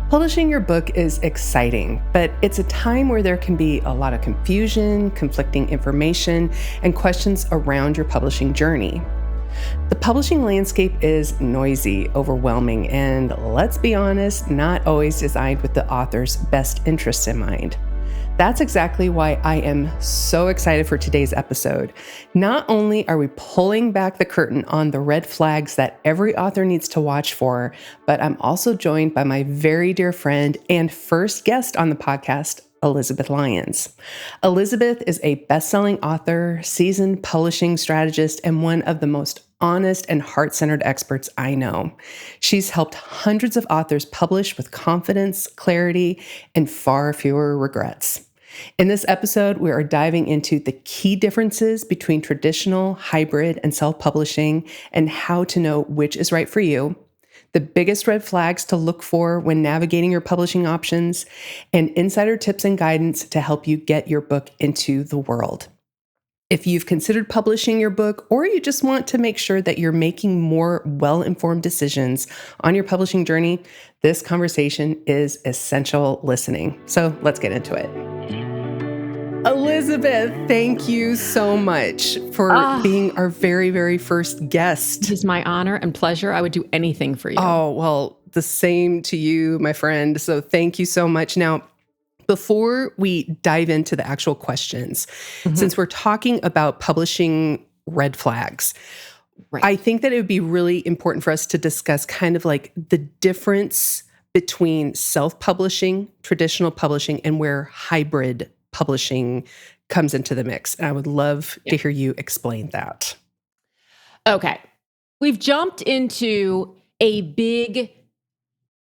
Publishing your book is exciting, but it's a time where there can be a lot of confusion, conflicting information, and questions around your publishing journey. The publishing landscape is noisy, overwhelming, and let's be honest, not always designed with the author's best interests in mind. That's exactly why I am so excited for today's episode. Not only are we pulling back the curtain on the red flags that every author needs to watch for, but I'm also joined by my very dear friend and first guest on the podcast, Elizabeth Lyons. Elizabeth is a best-selling author, seasoned publishing strategist, and one of the most honest and heart-centered experts I know. She's helped hundreds of authors publish with confidence, clarity, and far fewer regrets. In this episode, we are diving into the key differences between traditional, hybrid, and self-publishing and how to know which is right for you, the biggest red flags to look for when navigating your publishing options, and insider tips and guidance to help you get your book into the world. If you've considered publishing your book, or you just want to make sure that you're making more well-informed decisions on your publishing journey, this conversation is essential listening. So let's get into it. Elizabeth, thank you so much for being our very, very first guest. It is my honor and pleasure. I would do anything for you. Oh, well, the same to you, my friend. So thank you so much. Now, before we dive into the actual questions, since we're talking about publishing red flags, right. I think that it would be really important for us to discuss kind of like the difference between self-publishing, traditional publishing, and where hybrid publishing comes into the mix. And I would love to hear you explain that. Okay. We've jumped into a big,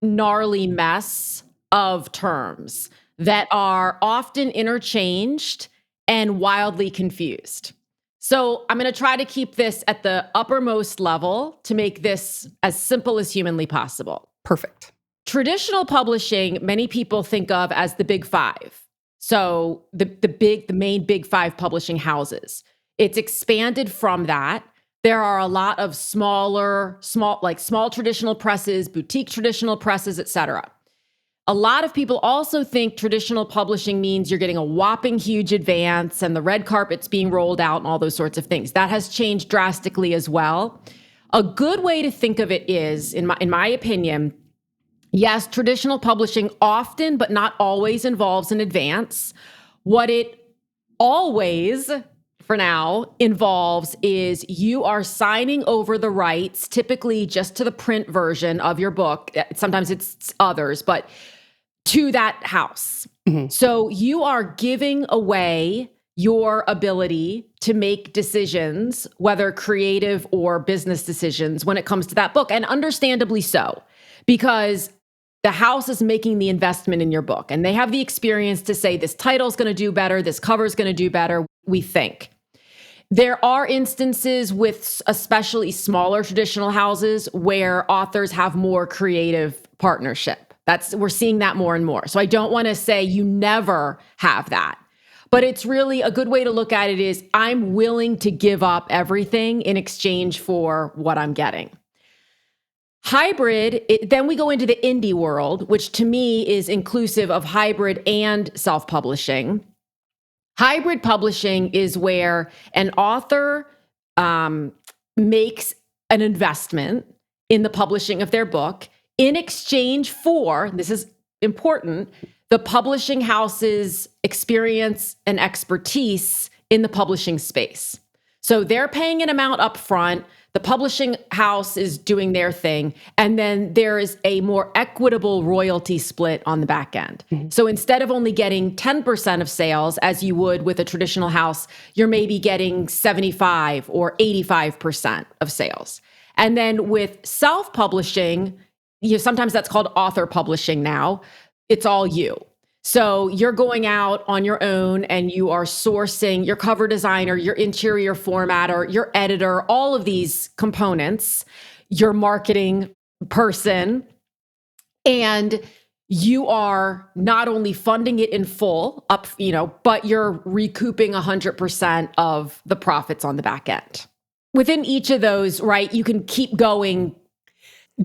gnarly mess of terms that are often interchanged and wildly confused. So I'm going to try to keep this at the uppermost level to make this as simple as humanly possible. Perfect. Traditional publishing, many people think of as the big five. So the main big five publishing houses. It's expanded from that. There are a lot of small traditional presses, boutique traditional presses, et cetera. A lot of people also think traditional publishing means you're getting a whopping huge advance and the red carpet's being rolled out and all those sorts of things. That has changed drastically as well. A good way to think of it is, in my opinion, yes, traditional publishing often, but not always, involves an advance. What it always, for now, involves is you are signing over the rights, typically just to the print version of your book. Sometimes it's others, but to that house. Mm-hmm. So you are giving away your ability to make decisions, whether creative or business decisions, when it comes to that book. And understandably so, because the house is making the investment in your book and they have the experience to say, this title's going to do better, this cover's going to do better, we think. There are instances with especially smaller traditional houses where authors have more creative partnership. We're seeing that more and more. So I don't want to say you never have that, but it's really a good way to look at it is I'm willing to give up everything in exchange for what I'm getting. Hybrid, then we go into the indie world, which to me is inclusive of hybrid and self-publishing. Hybrid publishing is where an author makes an investment in the publishing of their book in exchange for, this is important, the publishing house's experience and expertise in the publishing space. So they're paying an amount up front. The publishing house is doing their thing. And then there is a more equitable royalty split on the back end. Mm-hmm. So instead of only getting 10% of sales, as you would with a traditional house, you're maybe getting 75 or 85% of sales. And then with self-publishing, sometimes that's called author publishing now. It's all you. So you're going out on your own and you are sourcing your cover designer, your interior formatter, your editor, all of these components, your marketing person, and you are not only funding it in full up, but you're recouping 100% of the profits on the back end. Within each of those, right, you can keep going.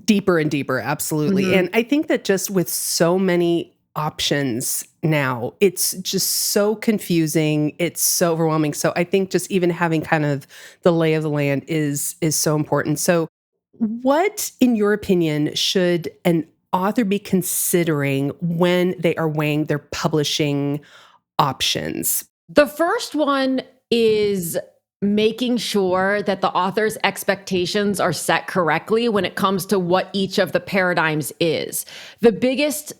Deeper and deeper, absolutely. And I think that just with so many options now, it's just so confusing. It's so overwhelming. So I think just even having kind of the lay of the land is so important. So what, in your opinion, should an author be considering when they are weighing their publishing options? The first one is making sure that the author's expectations are set correctly when it comes to what each of the paradigms is. The biggest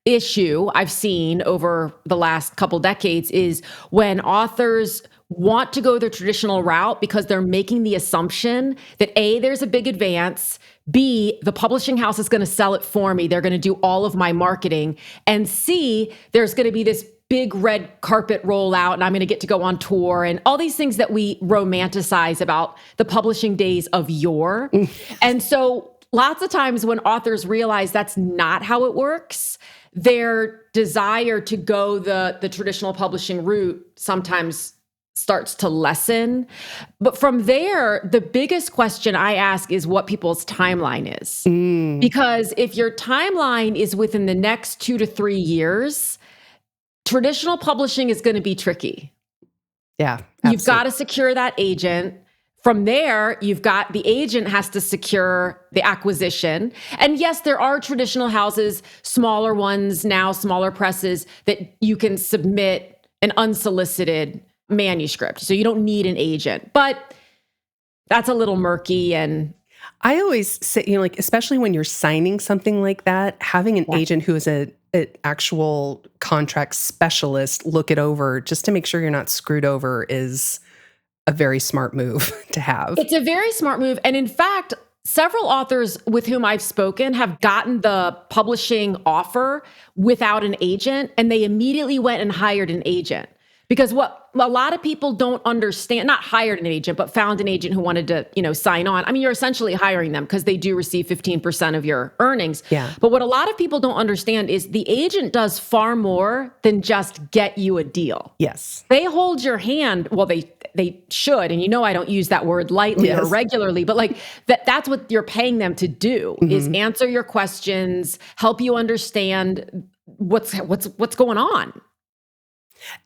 issue I've seen over the last couple decades is when authors want to go the traditional route because they're making the assumption that A, there's a big advance, B, the publishing house is going to sell it for me, they're going to do all of my marketing, and C, there's going to be this big red carpet rollout and I'm going to get to go on tour and all these things that we romanticize about the publishing days of yore. And so lots of times when authors realize that's not how it works, their desire to go the traditional publishing route sometimes starts to lessen. But from there, the biggest question I ask is what people's timeline is. Because if your timeline is within the next 2 to 3 years, traditional publishing is going to be tricky. Yeah, absolutely. You've got to secure that agent. From there, you've got the agent has to secure the acquisition. And yes, there are traditional houses, smaller ones now, smaller presses that you can submit an unsolicited manuscript. So you don't need an agent, but that's a little murky. And I always say, like, especially when you're signing something like that, having an agent who is an actual contract specialist look it over just to make sure you're not screwed over is a very smart move to have. It's a very smart move. And in fact, several authors with whom I've spoken have gotten the publishing offer without an agent, and they immediately went and hired an agent. Because what a lot of people don't understand, not hired an agent, but found an agent who wanted to, sign on. I mean, you're essentially hiring them because they do receive 15% of your earnings. Yeah. But what a lot of people don't understand is the agent does far more than just get you a deal. Yes. They hold your hand. Well, they should. And I don't use that word lightly or regularly, but like that's what you're paying them to do is answer your questions, help you understand what's going on.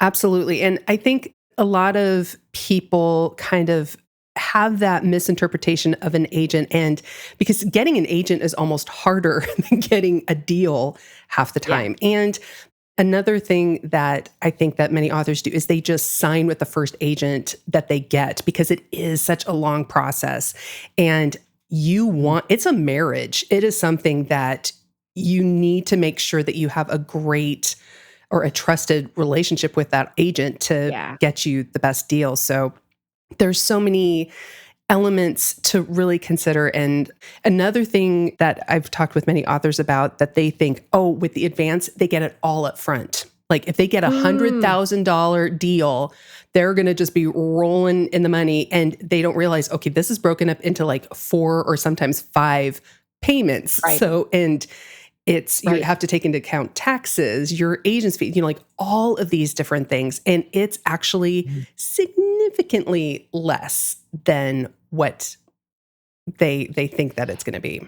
Absolutely. And I think a lot of people kind of have that misinterpretation of an agent, and because getting an agent is almost harder than getting a deal half the time. Yeah. And another thing that I think that many authors do is they just sign with the first agent that they get because it is such a long process. And it's a marriage. It is something that you need to make sure that you have a great or a trusted relationship with that agent to get you the best deal. So there's so many elements to really consider. And another thing that I've talked with many authors about that they think, with the advance, they get it all up front. Like if they get $100,000 deal, they're going to just be rolling in the money, and they don't realize, okay, this is broken up into like 4 or sometimes 5 payments. Right. So, and you have to take into account taxes, your agent's fee, like all of these different things. And it's actually significantly less than what they think that it's going to be.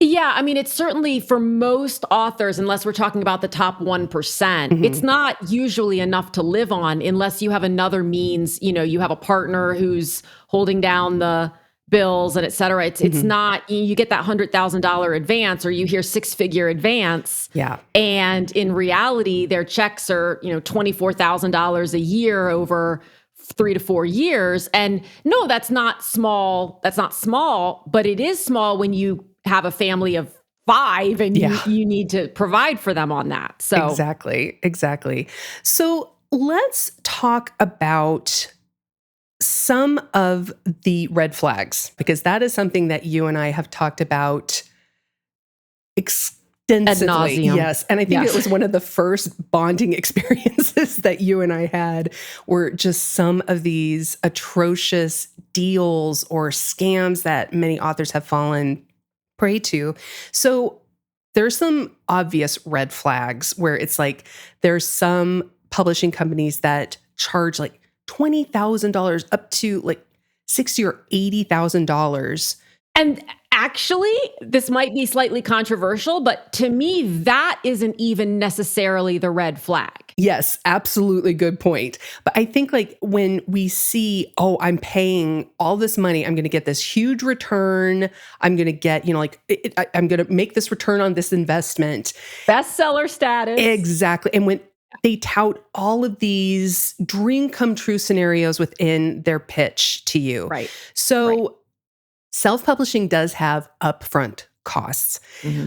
Yeah, I mean, it's certainly for most authors, unless we're talking about the top 1%, it's not usually enough to live on unless you have another means, you have a partner who's holding down the bills and et cetera. It's not, you get that $100,000 advance or you hear 6-figure advance. Yeah. And in reality, their checks are, $24,000 a year over 3 to 4 years. And no, that's not small. That's not small, but it is small when you have a family of 5 and you need to provide for them on that. So Exactly. So let's talk about some of the red flags, because that is something that you and I have talked about extensively. Ad nauseum. Yes. And I think it was one of the first bonding experiences that you and I had, were just some of these atrocious deals or scams that many authors have fallen prey to. So there's some obvious red flags where it's like there's some publishing companies that charge like $20,000 up to like $60,000 or $80,000. And actually, this might be slightly controversial, but to me, that isn't even necessarily the red flag. Yes, absolutely good point. But I think like when we see, oh, I'm paying all this money, I'm going to get this huge return. I'm going to get, I'm going to make this return on this investment. Bestseller status. Exactly. And when they tout all of these dream come true scenarios within their pitch to you. Right. So self-publishing does have upfront costs.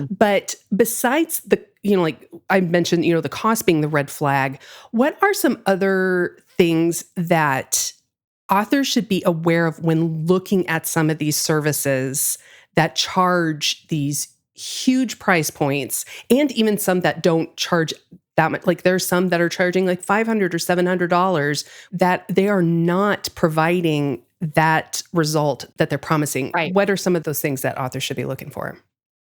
But besides the, like I mentioned, the cost being the red flag, what are some other things that authors should be aware of when looking at some of these services that charge these huge price points, and even some that don't charge that much? Like there's some that are charging like $500 or $700 that they are not providing that result that they're promising. Right. What are some of those things that authors should be looking for?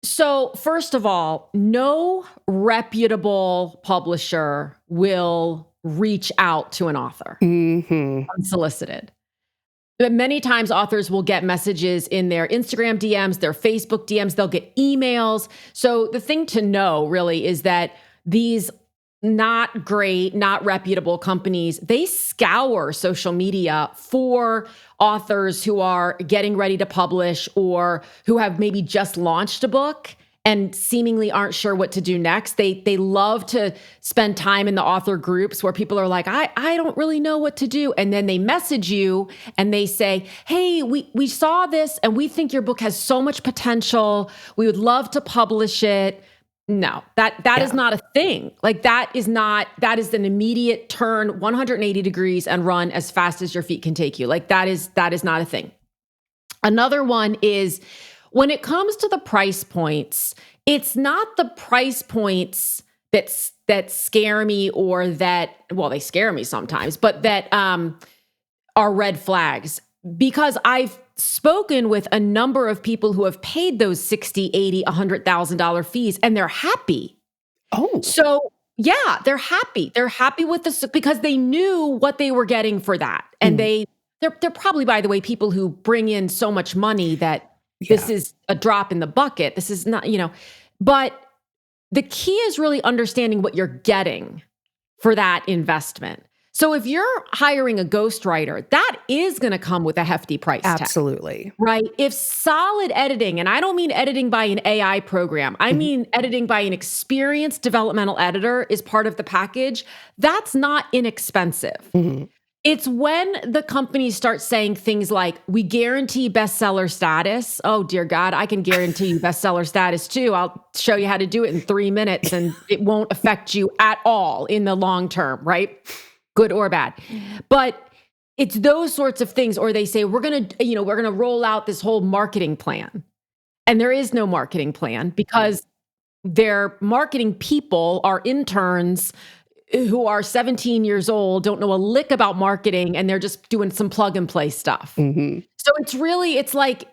So first of all, no reputable publisher will reach out to an author unsolicited. But many times authors will get messages in their Instagram DMs, their Facebook DMs, they'll get emails. So the thing to know really is that these not great, not reputable companies, they scour social media for authors who are getting ready to publish or who have maybe just launched a book and seemingly aren't sure what to do next. They love to spend time in the author groups where people are like, I don't really know what to do. And then they message you and they say, hey, we saw this and we think your book has so much potential. We would love to publish it. No, that is not a thing. Like that is an immediate turn 180 degrees and run as fast as your feet can take you. Like that is not a thing. Another one is when it comes to the price points, it's not the price points that scare me or that, well, they scare me sometimes, but that are red flags. Because I've spoken with a number of people who have paid those $60,000, $80,000, $100,000 fees, and they're happy. Oh, so yeah, they're happy. They're happy with this because they knew what they were getting for that, and they're probably, by the way, people who bring in so much money that this is a drop in the bucket. This is not, but the key is really understanding what you're getting for that investment. So if you're hiring a ghostwriter, that is going to come with a hefty price tag. absolutely. Right? If solid editing, and I don't mean editing by an AI program, I mean editing by an experienced developmental editor is part of the package, that's not inexpensive. It's when the companies start saying things like, we guarantee bestseller status. Oh, dear God, I can guarantee you bestseller status too. I'll show you how to do it in 3 minutes and it won't affect you at all in the long term, right? Good or bad. But it's those sorts of things, or they say, we're going to roll out this whole marketing plan. And there is no marketing plan because their marketing people are interns who are 17 years old, don't know a lick about marketing, and they're just doing some plug and play stuff. So it's like,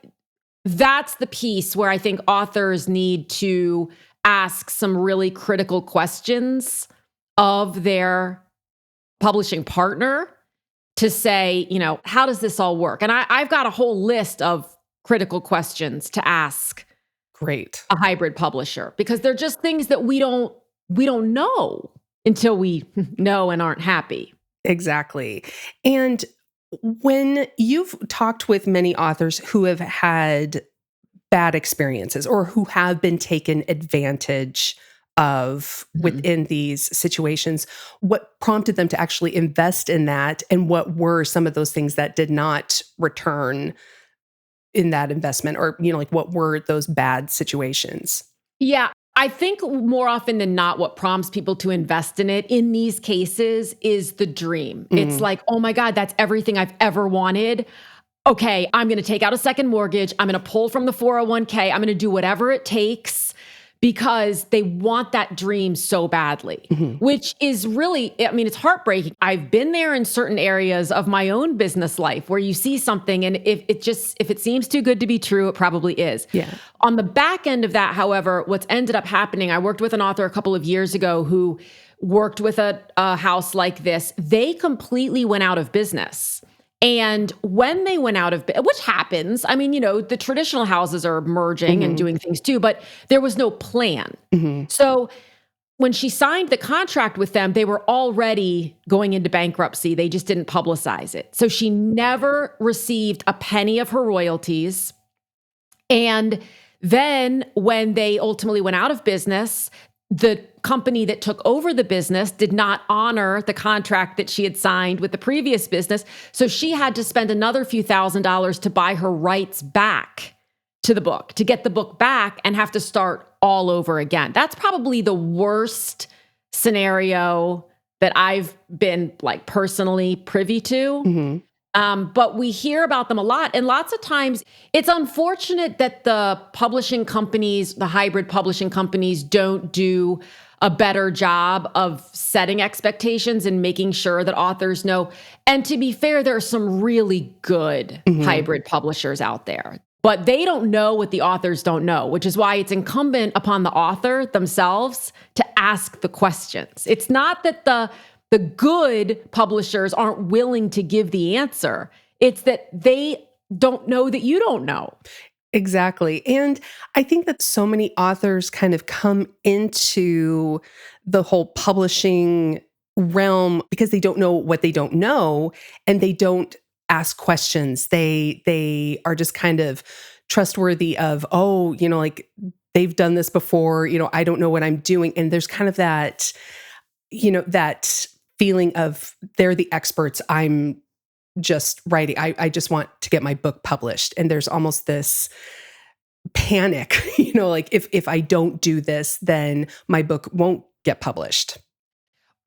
that's the piece where I think authors need to ask some really critical questions of their publishing partner to say, how does this all work? And I've got a whole list of critical questions to ask Great. a hybrid publisher, because they're just things that we don't know until we know and aren't happy. Exactly. And when you've talked with many authors who have had bad experiences or who have been taken advantage of within these situations, what prompted them to actually invest in that, and what were some of those things that did not return in that investment, or what were those bad situations? Yeah, I think more often than not, what prompts people to invest in it in these cases is the dream. It's like, oh my God, that's everything I've ever wanted. Okay, I'm going to take out a second mortgage. I'm going to pull from the 401k. I'm going to do whatever it takes, because they want that dream so badly, which is really, it's heartbreaking. I've been there in certain areas of my own business life where you see something, and if it seems too good to be true, it probably is. Yeah. On the back end of that, however, what's ended up happening, I worked with an author a couple of years ago who worked with a house like this. They completely went out of business. And when they went out of, which happens, I mean, the traditional houses are merging and doing things too, but there was no plan. So when she signed the contract with them, they were already going into bankruptcy. They just didn't publicize it. So she never received a penny of her royalties. And then when they ultimately went out of business, the company that took over the business did not honor the contract that she had signed with the previous business. So she had to spend another few $1,000s to buy her rights back to the book, to get the book back and have to start all over again. That's probably the worst scenario that I've been personally privy to. But we hear about them a lot. And lots of times it's unfortunate that the publishing companies, the hybrid publishing companies, don't do a better job of setting expectations and making sure that authors know. And to be fair, there are some really good hybrid publishers out there. But they don't know what the authors don't know, which is why it's incumbent upon the author themselves to ask the questions. It's not that the good publishers aren't willing to give the answer. It's that they don't know that you don't know. Exactly. And I think that so many authors kind of come into the whole publishing realm because they don't know what they don't know, and they don't ask questions. They are just kind of trustworthy of, they've done this before, I don't know what I'm doing. And there's kind of that, that feeling of they're the experts. I'm just writing. I just want to get my book published. And there's almost this panic, if I don't do this, then my book won't get published.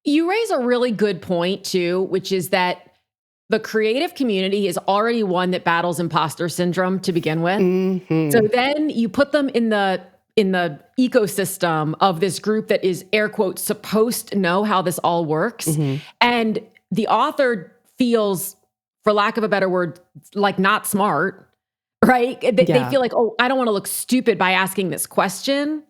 You raise a really good point too, which is that the creative community is already one that battles imposter syndrome to begin with. So then you put them in the ecosystem of this group that is, air quotes, supposed to know how this all works. And the author feels, for lack of a better word, like not smart, right? They feel like, I don't want to look stupid by asking this question.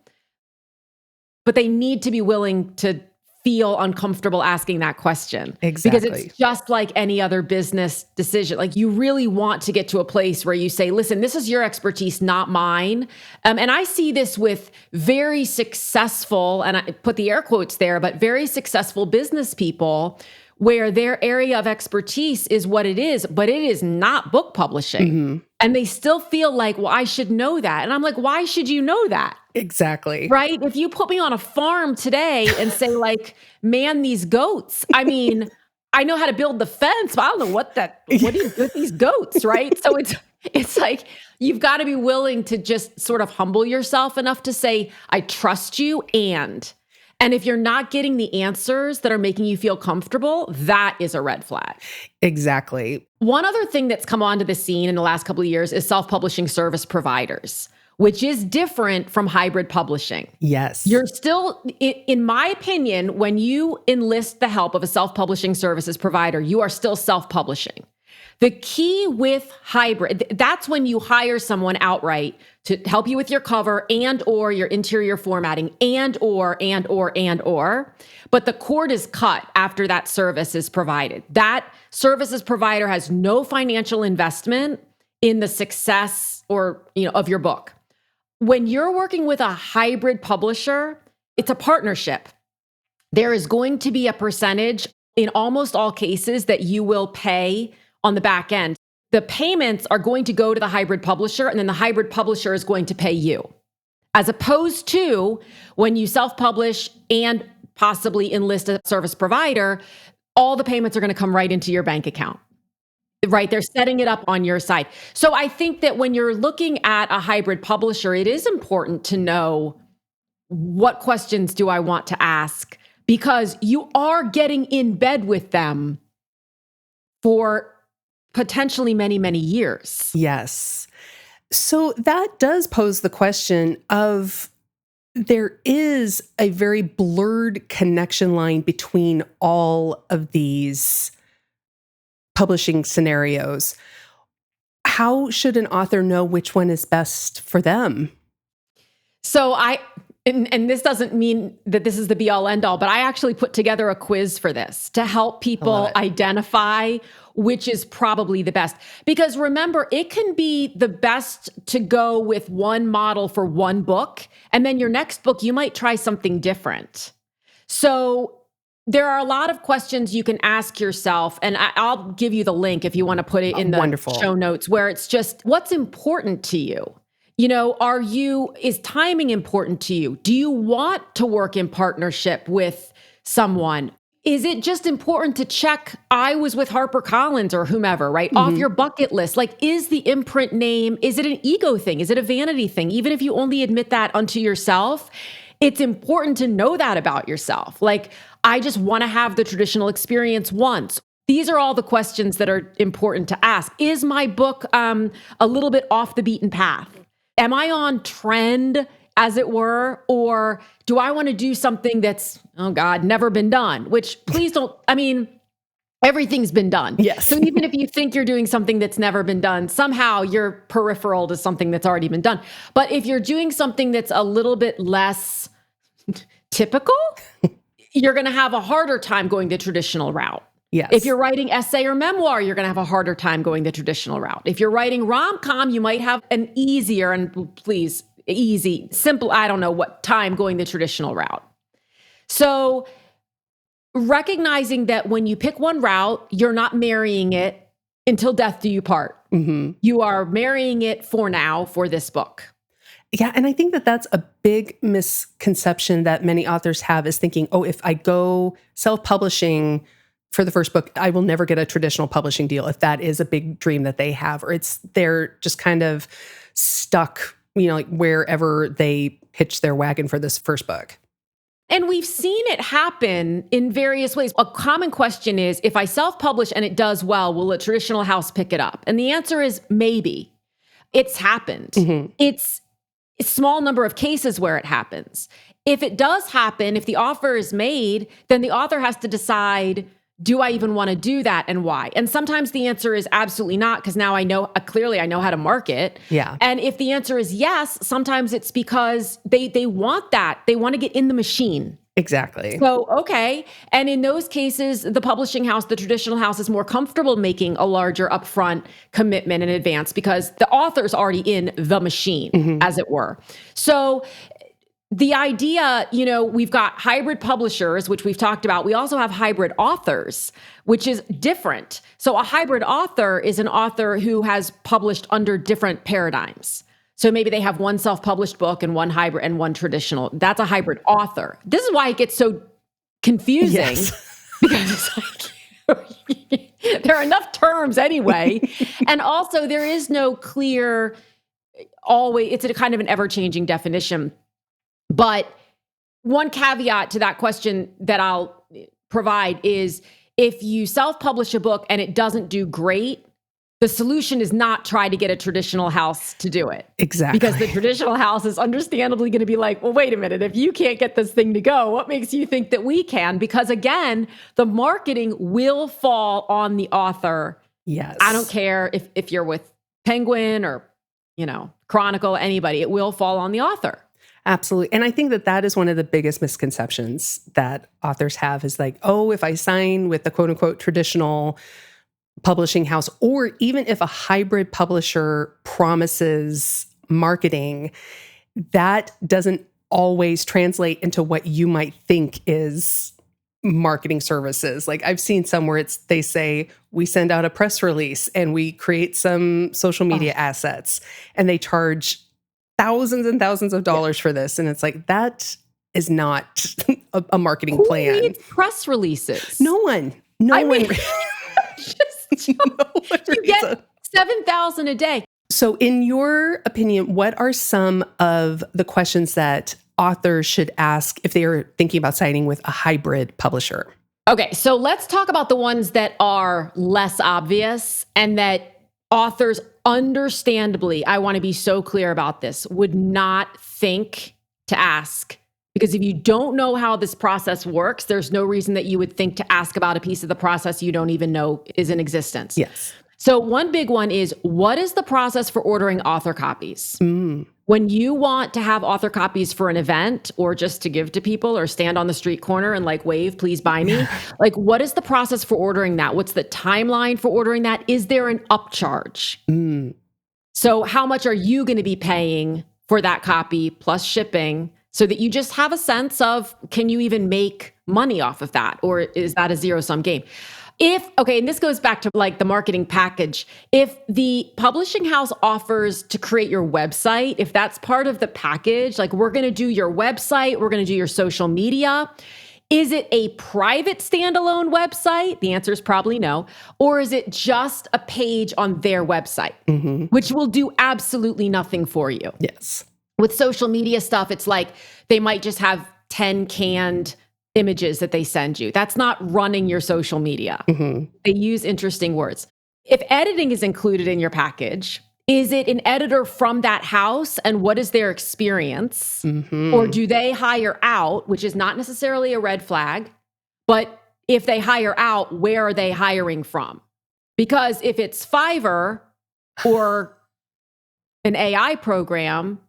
But they need to be willing to feel uncomfortable asking that question. Exactly. Because it's just like any other business decision. Like, you really want to get to a place where you say, listen, this is your expertise, not mine. And I see this with very successful, and I put the air quotes there, but very successful business people where their area of expertise is what it is, but it is not book publishing. And they still feel like, well, I should know that. And I'm like, why should you know that? Exactly. Right? If you put me on a farm today and say, man these goats, I mean, I know how to build the fence, but I don't know what do you do with these goats, right? So it's like, you've got to be willing to just sort of humble yourself enough to say, I trust you. And if you're not getting the answers that are making you feel comfortable, that is a red flag. Exactly. One other thing that's come onto the scene in the last couple of years is self-publishing service providers, which is different from hybrid publishing. Yes. You're still, in my opinion, when you enlist the help of a self-publishing services provider, you are still self-publishing. The key with hybrid, that's when you hire someone outright to help you with your cover and or your interior formatting and or. But the cord is cut after that service is provided. That services provider has no financial investment in the success of your book. When you're working with a hybrid publisher, it's a partnership. There is going to be a percentage in almost all cases that you will pay on the back end. The payments are going to go to the hybrid publisher, and then the hybrid publisher is going to pay you. As opposed to when you self-publish and possibly enlist a service provider, all the payments are going to come right into your bank account. Right? They're setting it up on your side. So I think that when you're looking at a hybrid publisher, it is important to know, what questions do I want to ask? Because you are getting in bed with them for potentially many, many years. Yes. So that does pose the question of, there is a very blurred connection line between all of these publishing scenarios. How should an author know which one is best for them? So and this doesn't mean that this is the be all end all, but I actually put together a quiz for this to help people identify which is probably the best. Because remember, it can be the best to go with one model for one book, and then your next book, you might try something different. So there are a lot of questions you can ask yourself, and I'll give you the link if you want to put it in the show notes, where it's just, what's important to you? You know, is timing important to you? Do you want to work in partnership with someone? Is it just important to check, I was with HarperCollins or whomever, right? Off your bucket list. Like, is the imprint name, is it an ego thing? Is it a vanity thing? Even if you only admit that unto yourself, it's important to know that about yourself. Like, I just want to have the traditional experience once. These are all the questions that are important to ask. Is my book a little bit off the beaten path? Am I on trend, as it were? Or do I want to do something that's, oh God, never been done? Which, please don't, I mean, everything's been done. Yes. So even if you think you're doing something that's never been done, somehow you're peripheral to something that's already been done. But if you're doing something that's a little bit less typical, you're going to have a harder time going the traditional route. Yes. If you're writing essay or memoir, you're going to have a harder time going the traditional route. If you're writing rom-com, you might have an easier, and please, easy, simple, I don't know what time going the traditional route. So recognizing that when you pick one route, you're not marrying it until death do you part. You are marrying it for now for this book. Yeah. And I think that that's a big misconception that many authors have, is thinking, oh, if I go self-publishing for the first book, I will never get a traditional publishing deal, if that is a big dream that they have, or they're just kind of stuck, like wherever they pitch their wagon for this first book. And we've seen it happen in various ways. A common question is, if I self-publish and it does well, will a traditional house pick it up? And the answer is maybe. It's happened. It's a small number of cases where it happens. If it does happen, if the offer is made, then the author has to decide, do I even want to do that, and why? And sometimes the answer is absolutely not, because now I know, clearly I know how to market. Yeah. And if the answer is yes, sometimes it's because they want that. They want to get in the machine. Exactly. So, okay. And in those cases, the publishing house, the traditional house, is more comfortable making a larger upfront commitment in advance because the author's already in the machine, as it were. So the idea, we've got hybrid publishers, which we've talked about. We also have hybrid authors, which is different. So a hybrid author is an author who has published under different paradigms. So maybe they have one self-published book and one hybrid and one traditional. That's a hybrid author. This is why it gets so confusing. Yes. Because it's like, there are enough terms anyway. And also there is no clear, it's a kind of an ever-changing definition. But one caveat to that question that I'll provide is, if you self-publish a book and it doesn't do great, the solution is not try to get a traditional house to do it. Exactly. Because the traditional house is understandably going to be like, well, wait a minute, if you can't get this thing to go, what makes you think that we can? Because again, the marketing will fall on the author. Yes. I don't care if you're with Penguin or, Chronicle, anybody, it will fall on the author. Absolutely. And I think that is one of the biggest misconceptions that authors have, is like, oh, if I sign with the quote unquote traditional publishing house, or even if a hybrid publisher promises marketing, that doesn't always translate into what you might think is marketing services. Like, I've seen some where they say, we send out a press release and we create some social media assets, and they charge thousands and thousands of dollars for this. And it's like, that is not a marketing plan. Who reads press releases? No one. You get 7,000 a day. So in your opinion, what are some of the questions that authors should ask if they are thinking about signing with a hybrid publisher? Okay, so let's talk about the ones that are less obvious and that authors, understandably, I want to be so clear about this, would not think to ask. Because if you don't know how this process works, there's no reason that you would think to ask about a piece of the process you don't even know is in existence. Yes. So one big one is, what is the process for ordering author copies? When you want to have author copies for an event or just to give to people or stand on the street corner and like wave, please buy me, like what is the process for ordering that? What's the timeline for ordering that? Is there an upcharge? So how much are you going to be paying for that copy plus shipping so that you just have a sense of, can you even make money off of that? Or is that a zero-sum game? And this goes back to like the marketing package. If the publishing house offers to create your website, if that's part of the package, like we're going to do your website, we're going to do your social media. Is it a private standalone website? The answer is probably no. Or is it just a page on their website, which will do absolutely nothing for you? Yes. With social media stuff, it's like they might just have 10 canned images that they send you. That's not running your social media. They use interesting words. If editing is included in your package, is it an editor from that house and what is their experience? Or do they hire out, which is not necessarily a red flag, but if they hire out, where are they hiring from? Because if it's Fiverr or an AI program,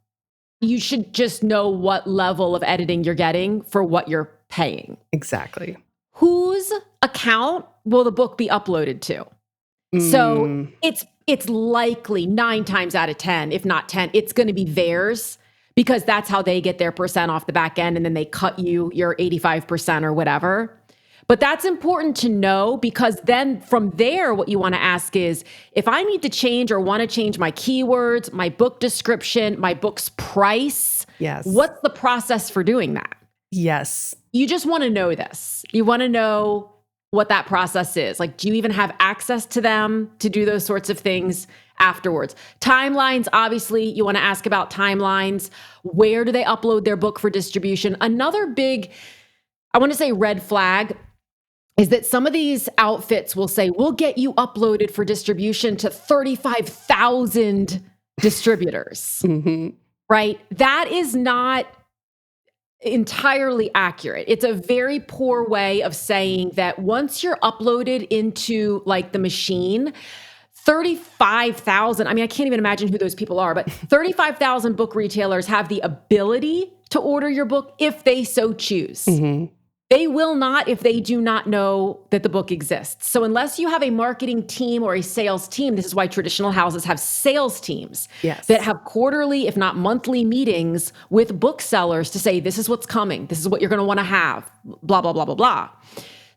you should just know what level of editing you're getting for what you're paying. Exactly. Whose account will the book be uploaded to? So it's likely 9 times out of 10, if not 10, it's going to be theirs because that's how they get their percent off the back end and then they cut you your 85% or whatever. But that's important to know because then from there, what you want to ask is, if I need to change or want to change my keywords, my book description, my book's price, what's the process for doing that? Yes. You just want to know this. You want to know what that process is. Like, do you even have access to them to do those sorts of things afterwards? Timelines, obviously, you want to ask about timelines. Where do they upload their book for distribution? Another big, I want to say red flag, is that some of these outfits will say, we'll get you uploaded for distribution to 35,000 distributors, right? That is not entirely accurate. It's a very poor way of saying that once you're uploaded into like the machine, 35,000, I mean, I can't even imagine who those people are, but 35,000 book retailers have the ability to order your book if they so choose. They will not if they do not know that the book exists. So unless you have a marketing team or a sales team, this is why traditional houses have sales teams that have quarterly, if not monthly meetings with booksellers to say, this is what's coming. This is what you're going to want to have, blah, blah, blah, blah, blah.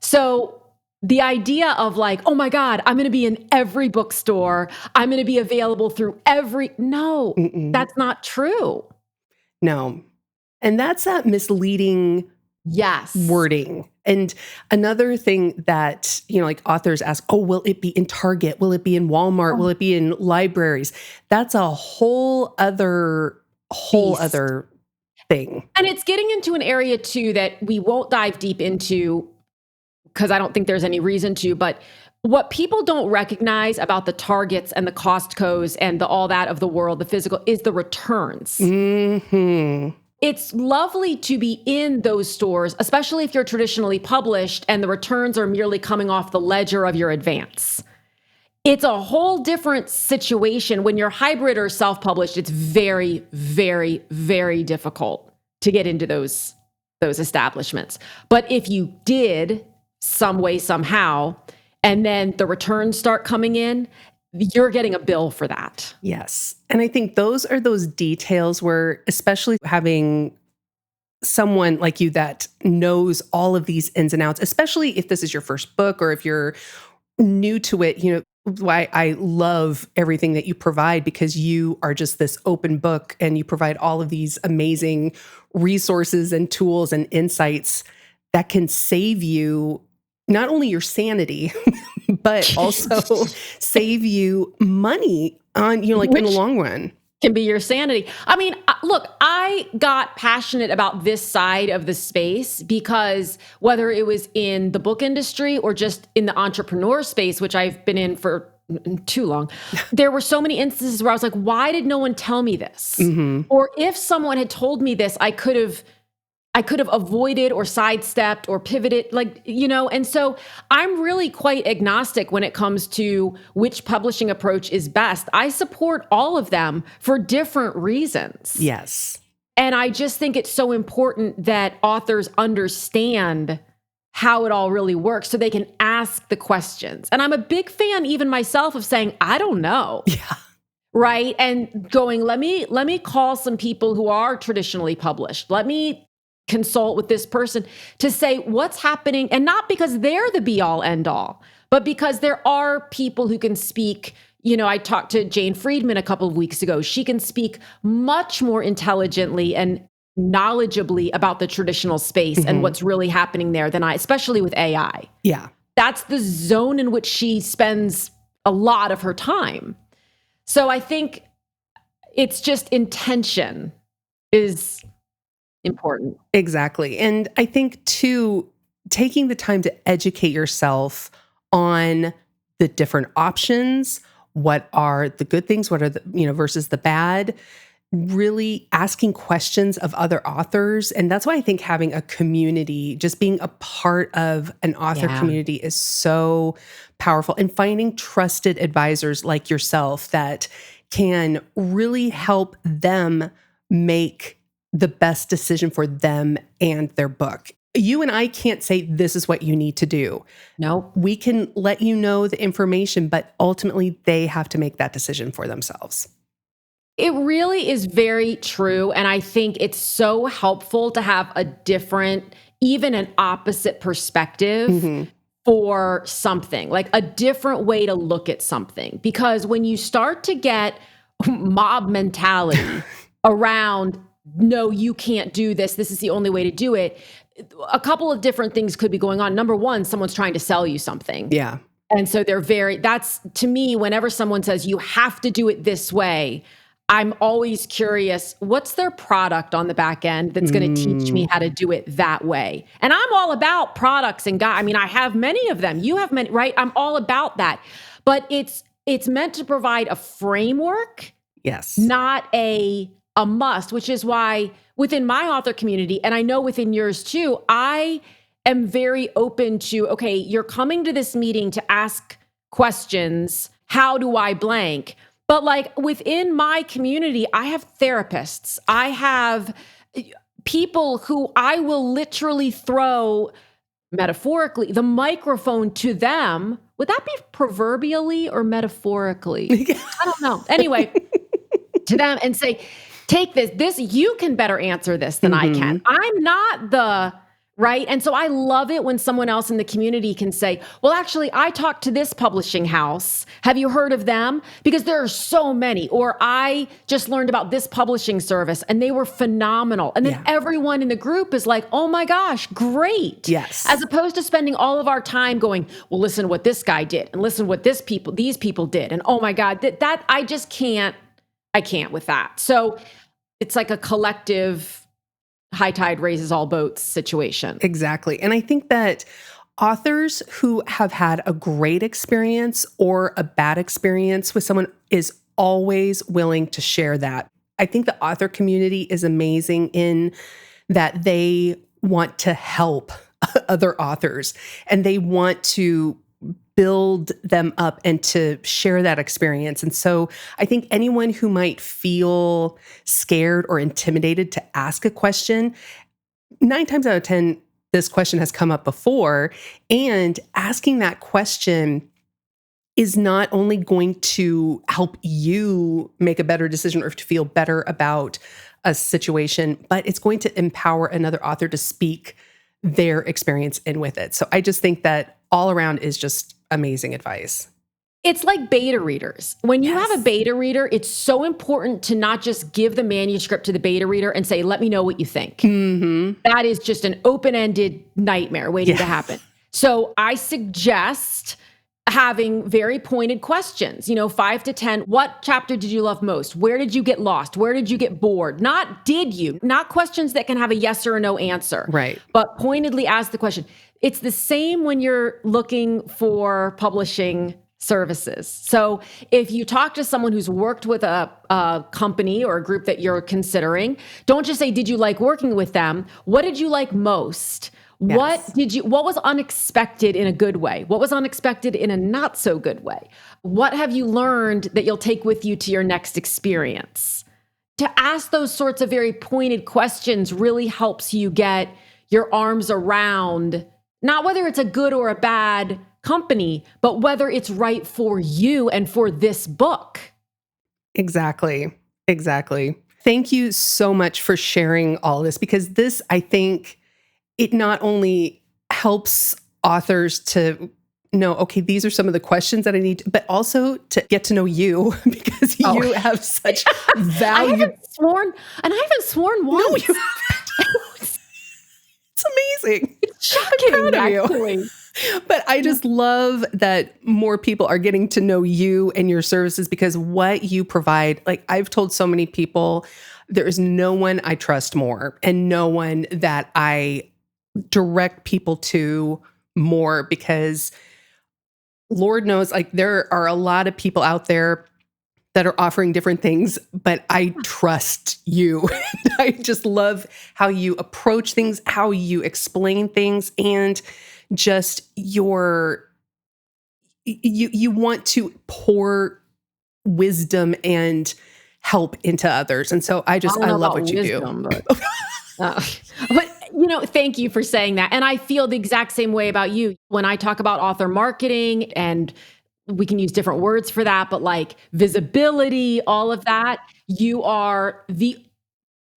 So the idea of like, oh my God, I'm going to be in every bookstore. I'm going to be available through no, that's not true. No. And that's that misleading wording. And another thing that, like authors ask, oh, will it be in Target? Will it be in Walmart? Will it be in libraries? That's a whole other thing. And it's getting into an area too that we won't dive deep into because I don't think there's any reason to, but what people don't recognize about the Targets and the Costcos and the all that of the world, the physical, is the returns. It's lovely to be in those stores, especially if you're traditionally published and the returns are merely coming off the ledger of your advance. It's a whole different situation when you're hybrid or self-published. It's very, very, very difficult to get into those establishments. But if you did some way, somehow, and then the returns start coming in, you're getting a bill for that. Yes. And I think those are those details where, especially having someone like you that knows all of these ins and outs, especially if this is your first book or if you're new to it, why I love everything that you provide, because you are just this open book and you provide all of these amazing resources and tools and insights that can save you not only your sanity, but also save you money on, in the long run. Can be your sanity. I mean, look, I got passionate about this side of the space because whether it was in the book industry or just in the entrepreneur space, which I've been in for too long, there were so many instances where I was like, why did no one tell me this? Or if someone had told me this, I could have I could have avoided or sidestepped or pivoted, and so I'm really quite agnostic when it comes to which publishing approach is best. I support all of them for different reasons. Yes. And I just think it's so important that authors understand how it all really works so they can ask the questions. And I'm a big fan, even myself, of saying, I don't know. Yeah. Right. And going, let me call some people who are traditionally published. Let me consult with this person to say what's happening. And not because they're the be all end all, but because there are people who can speak. I talked to Jane Friedman a couple of weeks ago. She can speak much more intelligently and knowledgeably about the traditional space and what's really happening there than I, especially with AI. Yeah. That's the zone in which she spends a lot of her time. So I think it's just intention is important. Exactly. And I think too, taking the time to educate yourself on the different options, what are the good things, what are the, versus the bad, really asking questions of other authors. And that's why I think having a community, just being a part of an author community is so powerful, and finding trusted advisors like yourself that can really help them make the best decision for them and their book. You and I can't say this is what you need to do. No. We can let you know the information, but ultimately they have to make that decision for themselves. It really is very true. And I think it's so helpful to have a different, even an opposite perspective for something, like a different way to look at something. Because when you start to get mob mentality around, no, you can't do this, this is the only way to do it, a couple of different things could be going on. Number one, someone's trying to sell you something. Yeah. And so that's to me, whenever someone says you have to do it this way, I'm always curious, what's their product on the back end that's going to teach me how to do it that way? And I'm all about products and I have many of them. You have many, right? I'm all about that. But it's meant to provide a framework, yes, not a must, which is why within my author community, and I know within yours too, I am very open to, okay, you're coming to this meeting to ask questions. How do I blank? But within my community, I have therapists. I have people who I will literally throw, metaphorically, the microphone to them. Would that be proverbially or metaphorically? I don't know. Anyway, to them and say, take this, you can better answer this than I can. I'm not the right. And so I love it when someone else in the community can say, well, actually, I talked to this publishing house. Have you heard of them? Because there are so many. Or I just learned about this publishing service and they were phenomenal. And then everyone in the group is like, oh my gosh, great. Yes. As opposed to spending all of our time going, well, listen to what this guy did and listen to what these people did. And oh my God, that I just can't. I can't with that. So it's like a collective high tide raises all boats situation. Exactly. And I think that authors who have had a great experience or a bad experience with someone is always willing to share that. I think the author community is amazing in that they want to help other authors and they want to build them up and to share that experience. And so I think anyone who might feel scared or intimidated to ask a question, 9 times out of 10, this question has come up before. And asking that question is not only going to help you make a better decision or to feel better about a situation, but it's going to empower another author to speak their experience in with it. So I just think that all around is just amazing advice. It's like beta readers. When you have a beta reader, it's so important to not just give the manuscript to the beta reader and say, let me know what you think. That is just an open-ended nightmare waiting to happen. So I suggest having very pointed questions, 5 to 10. What chapter did you love most? Where did you get lost? Where did you get bored? Not did you, not questions that can have a yes or a no answer. Right. But pointedly ask the question. It's the same when you're looking for publishing services. So if you talk to someone who's worked with a company or a group that you're considering, don't just say, did you like working with them? What did you like most? Yes. What was unexpected in a good way? What was unexpected in a not so good way? What have you learned that you'll take with you to your next experience? To ask those sorts of very pointed questions really helps you get your arms around not whether it's a good or a bad company, but whether it's right for you and for this book. Exactly. Exactly. Thank you so much for sharing all this, because this, I think, it not only helps authors to know, okay, these are some of the questions that I need, but also to get to know you, because you have such value. I haven't sworn once. No, you haven't. It's amazing. It's shocking, I'm proud of actually. you. But I just love that more people are getting to know you and your services, because what you provide, like I've told so many people, there is no one I trust more and no one that I direct people to more, because Lord knows, like there are a lot of people out there that are offering different things, but I trust you. I just love how you approach things, how you explain things, and just you want to pour wisdom and help into others. And so I love what you do. But thank you for saying that. And I feel the exact same way about you. When I talk about author marketing, and we can use different words for that, but like visibility, all of that, you are the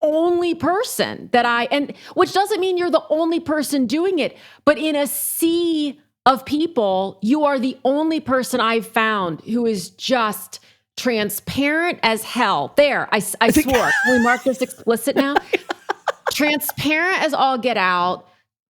only person and which doesn't mean you're the only person doing it, but in a sea of people, you are the only person I've found who is just transparent as hell. There, I swore. Can we mark this explicit now? Transparent as all get out,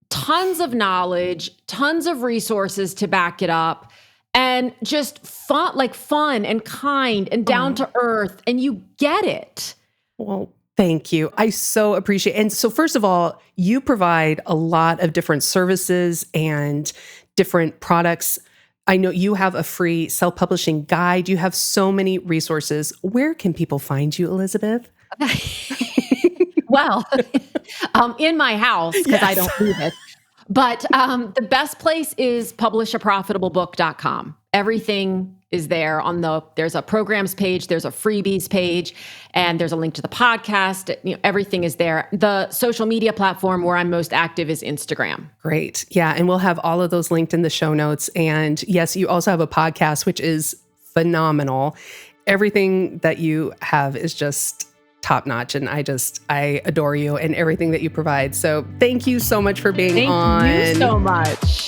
tons of knowledge, tons of resources to back it up, and just fun and kind and down to earth, and you get it. Well, thank you. I so appreciate it. And so first of all, you provide a lot of different services and different products. I know you have a free self-publishing guide. You have so many resources. Where can people find you, Elizabeth? Well, in my house, because I don't leave it. But the best place is publishaprofitableBook.com. Everything is there there's a programs page, there's a freebies page, and there's a link to the podcast. Everything is there. The social media platform where I'm most active is Instagram. Great. Yeah. And we'll have all of those linked in the show notes. And yes, you also have a podcast, which is phenomenal. Everything that you have is just top notch. And I adore you and everything that you provide. So thank you so much for being on. Thank you so much.